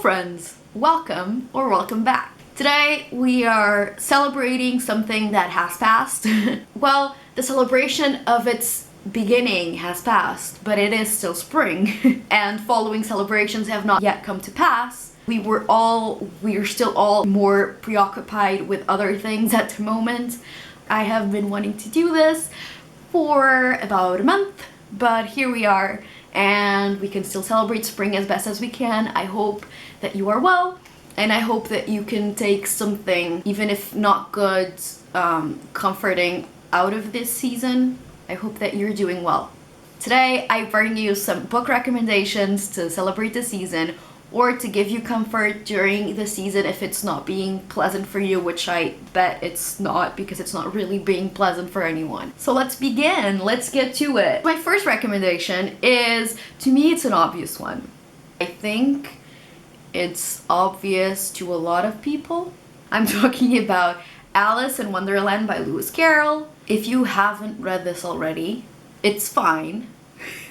friends, welcome or welcome back. Today we are celebrating something that has passed. Well, the celebration of its beginning has passed, but it is still spring and following celebrations have not yet come to pass. We are still all more preoccupied with other things at the moment. I have been wanting to do this for about a month, but here we are and we can still celebrate spring as best as we can. I hope that you are well, and I hope that you can take something, even if not good, comforting out of this season. I hope that you're doing well. Today I bring you some book recommendations to celebrate the season or to give you comfort during the season if it's not being pleasant for you, which I bet it's not, because it's not really being pleasant for anyone. So let's begin, let's get to it. My first recommendation is, to me it's an obvious one. I think it's obvious to a lot of people. I'm talking about Alice in Wonderland by Lewis Carroll. If you haven't read this already, it's fine.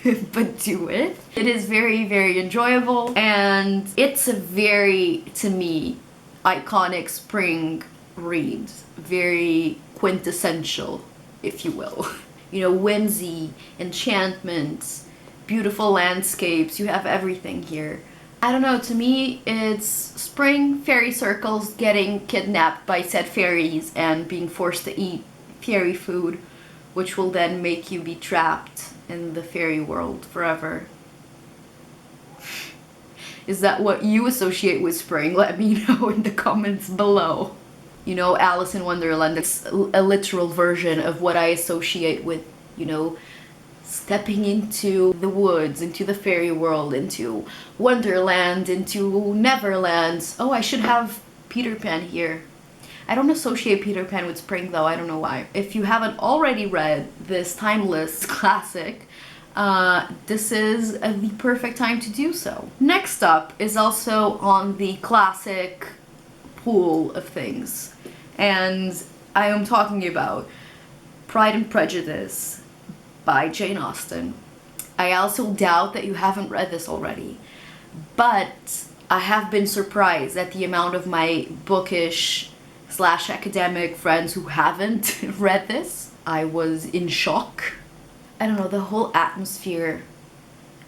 But do it. It is very, very enjoyable, and it's a very, to me, iconic spring read. Very quintessential, if you will. You know, whimsy, enchantment, beautiful landscapes, you have everything here. I don't know, to me it's spring, fairy circles, getting kidnapped by said fairies and being forced to eat fairy food, which will then make you be trapped in the fairy world forever. Is that what you associate with spring? Let me know in the comments below. You know, Alice in Wonderland, it's a literal version of what I associate with, you know, stepping into the woods, into the fairy world, into Wonderland, into Neverland. Oh, I should have Peter Pan here. I don't associate Peter Pan with spring though, I don't know why. If you haven't already read this timeless classic, this is the perfect time to do so. Next up is also on the classic pool of things, and I am talking about Pride and Prejudice by Jane Austen. I also doubt that you haven't read this already, but I have been surprised at the amount of my bookish / academic friends who haven't read this. I was in shock. I don't know, the whole atmosphere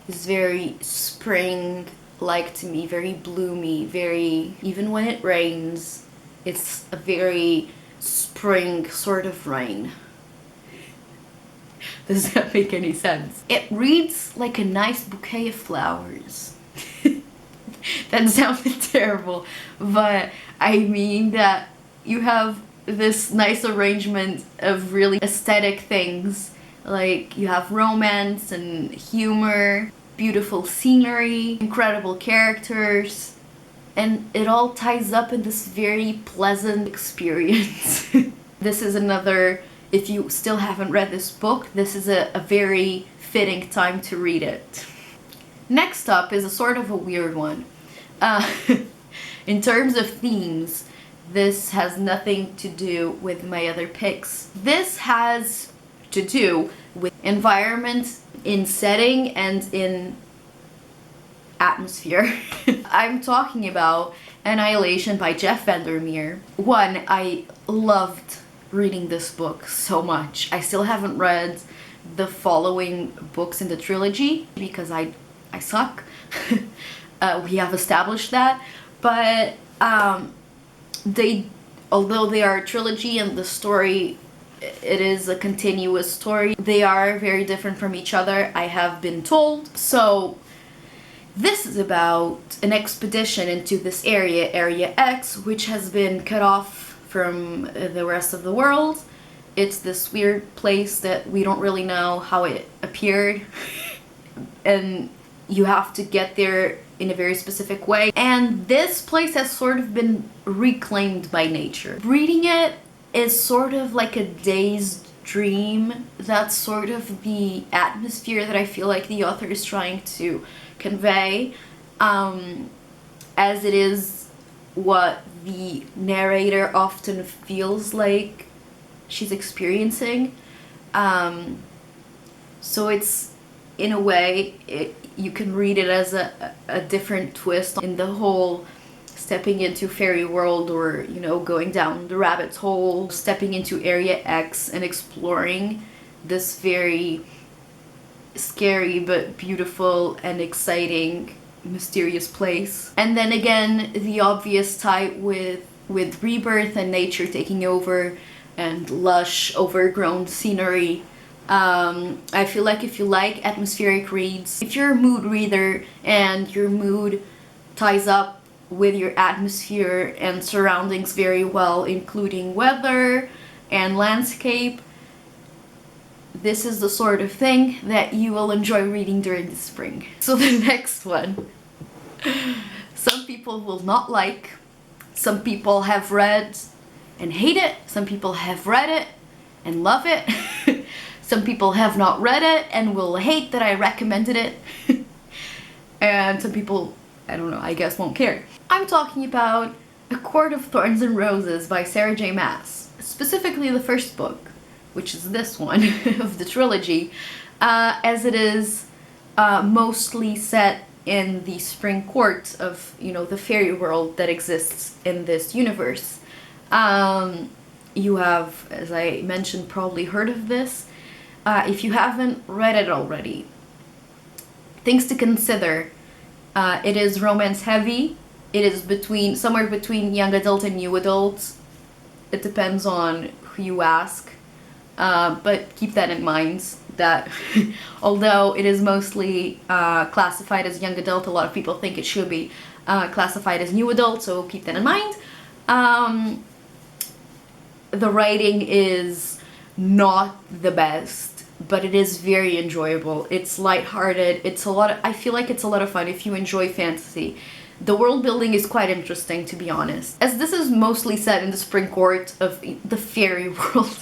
is very spring-like to me, very bloomy, very, even when it rains, it's a very spring sort of rain. Does that make any sense? It reads like a nice bouquet of flowers. That sounded terrible, but I mean that you have this nice arrangement of really aesthetic things, like you have romance and humor, beautiful scenery, incredible characters, and it all ties up in this very pleasant experience. This is another, if you still haven't read this book, this is a very fitting time to read it. Next up is a sort of a weird one. In terms of themes, this has nothing to do with my other picks. This has to do with environment, in setting, and in atmosphere. I'm talking about Annihilation by Jeff Vandermeer. One, I loved reading this book so much. I still haven't read the following books in the trilogy because I suck. We have established that, but although they are a trilogy and the story, it is a continuous story, they are very different from each other, I have been told. So this is about an expedition into this area, Area X, which has been cut off from the rest of the world. It's this weird place that we don't really know how it appeared, and you have to get there in a very specific way, and this place has sort of been reclaimed by nature. Reading it is sort of like a dazed dream. That's sort of the atmosphere that I feel like the author is trying to convey, as it is what the narrator often feels like she's experiencing. So it's, in a way, You can read it as a different twist in the whole stepping into fairy world, or, you know, going down the rabbit hole, stepping into Area X and exploring this very scary but beautiful and exciting, mysterious place. And then again, the obvious tie with rebirth and nature taking over and lush, overgrown scenery. I feel like if you like atmospheric reads, if you're a mood reader and your mood ties up with your atmosphere and surroundings very well, including weather and landscape, this is the sort of thing that you will enjoy reading during the spring. So the next one, some people will not like, some people have read and hate it, some people have read it and love it, some people have not read it and will hate that I recommended it, and some people, I don't know, I guess won't care. I'm talking about A Court of Thorns and Roses by Sarah J. Maas, specifically the first book, which is this one of the trilogy, as it is mostly set in the spring court of, you know, the fairy world that exists in this universe. You have, as I mentioned, probably heard of this. If you haven't read it already, things to consider. It is romance heavy. It is somewhere between young adult and new adult. It depends on who you ask. But keep that in mind, that although it is mostly classified as young adult, a lot of people think it should be classified as new adult, so keep that in mind. The writing is not the best, but it is very enjoyable. It's lighthearted. I feel like it's a lot of fun if you enjoy fantasy. The world building is quite interesting, to be honest, as this is mostly set in the spring court of the fairy world.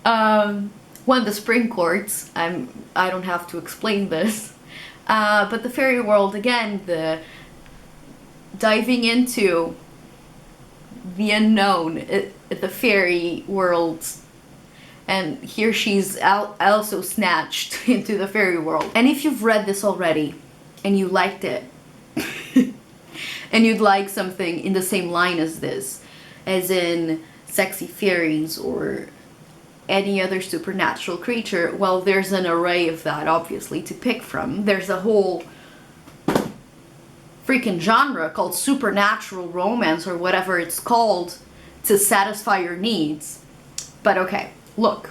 The spring courts, I don't have to explain this, but the fairy world, again, the diving into the unknown, the fairy world, and here she's also snatched into the fairy world. And if you've read this already and you liked it, and you'd like something in the same line as this, as in sexy fairies or any other supernatural creature, well, there's an array of that, obviously, to pick from. There's a whole freaking genre called supernatural romance, or whatever it's called, to satisfy your needs. But okay, look,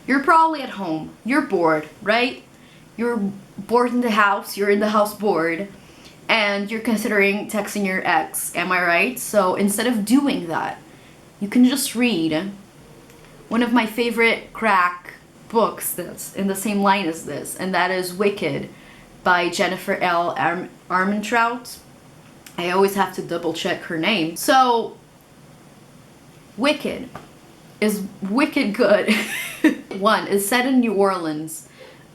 you're probably at home, you're bored, right? You're bored in the house, you're in the house bored, and you're considering texting your ex, am I right? So instead of doing that, you can just read one of my favorite crack books that's in the same line as this, and that is Wicked by Jennifer L. Armentrout. I always have to double check her name. So, Wicked is wicked good. One, is set in New Orleans.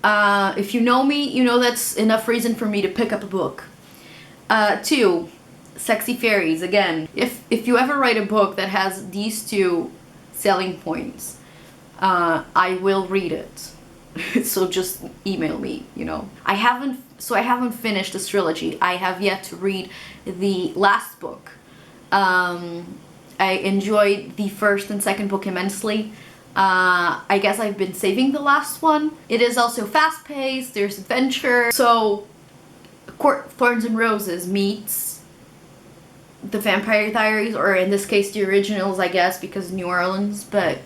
If you know me, you know that's enough reason for me to pick up a book. Two, sexy fairies, again. If you ever write a book that has these two selling points, I will read it. So just email me, you know. I haven't finished this trilogy. I have yet to read the last book. I enjoyed the first and second book immensely. I guess I've been saving the last one. It is also fast-paced, there's adventure. So, Court of Thorns and Roses meets the Vampire Diaries, or in this case the originals, I guess, because New Orleans, but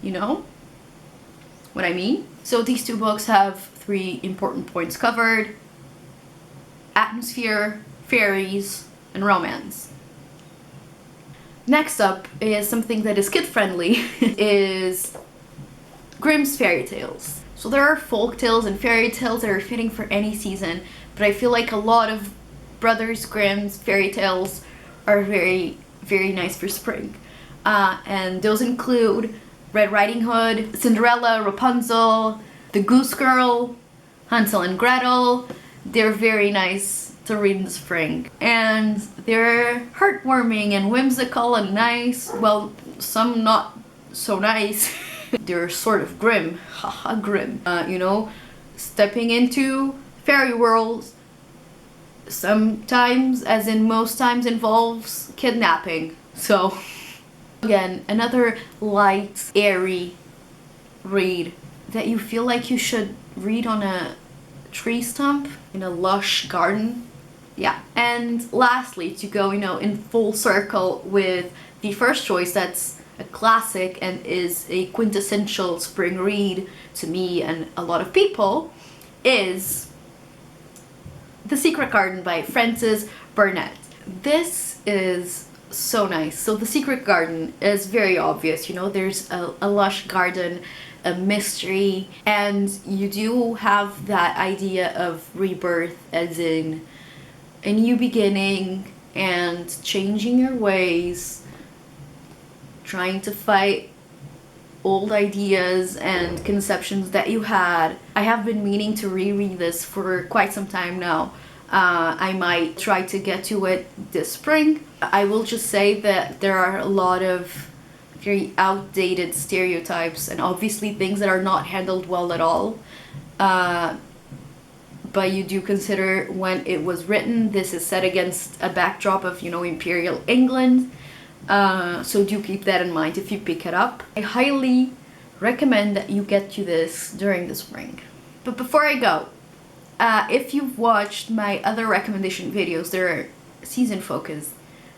you know what I mean? So these two books have three important points covered: atmosphere, fairies, and romance. Next up is something that is kid-friendly, is Grimm's fairy tales. So there are folk tales and fairy tales that are fitting for any season, but I feel like a lot of Brothers Grimm's fairy tales are very, very nice for spring. And those include Red Riding Hood, Cinderella, Rapunzel, The Goose Girl, Hansel and Gretel. They're very nice to read in the spring. And they're heartwarming and whimsical and nice. Well, some not so nice. They're sort of grim. Haha, grim. You know, stepping into Fairy world sometimes, as in most times, involves kidnapping. So again, another light, airy read that you feel like you should read on a tree stump in a lush garden. Yeah. And lastly, to go, in full circle with the first choice, that's a classic and is a quintessential spring read to me and a lot of people, is The Secret Garden by Frances Burnett. This is so nice. So The Secret Garden is very obvious, there's a lush garden, a mystery, and you do have that idea of rebirth, as in a new beginning and changing your ways, trying to fight old ideas and conceptions that you had. I have been meaning to reread this for quite some time now. I might try to get to it this spring. I will just say that there are a lot of very outdated stereotypes and obviously things that are not handled well at all. But you do consider when it was written, this is set against a backdrop of, Imperial England. So do keep that in mind if you pick it up. I highly recommend that you get to this during the spring. But before I go, if you've watched my other recommendation videos, they're season focused.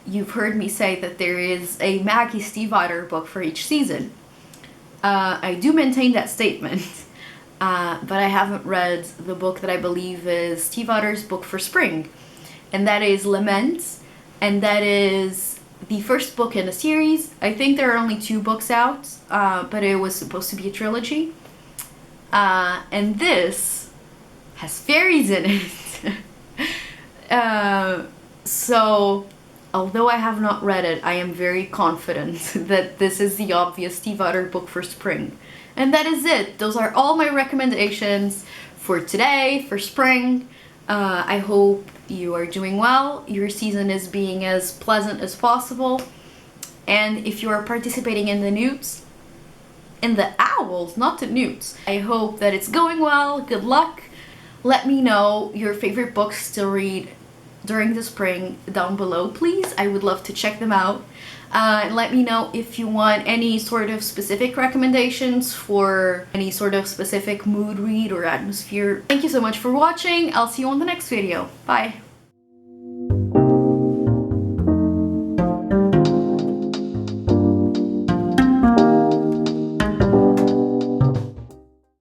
You've heard me say that there is a Maggie Stiefvater book for each season. I do maintain that statement, but I haven't read the book that I believe is Stiefvater's book for spring, and that is Lament, and that is the first book in a series. I think there are only 2 books out, but it was supposed to be a trilogy. And this has fairies in it. So although I have not read it, I am very confident that this is the obvious Stiefvater book for spring. And that is it. Those are all my recommendations for today, for spring. I hope you are doing well, your season is being as pleasant as possible, and if you are participating in the newts, in the owls, not the newts, I hope that it's going well. Good luck. Let me know your favorite books to read during the spring down below, please. I would love to check them out. And let me know if you want any sort of specific recommendations for any sort of specific mood read or atmosphere. Thank you so much for watching. I'll see you on the next video. Bye.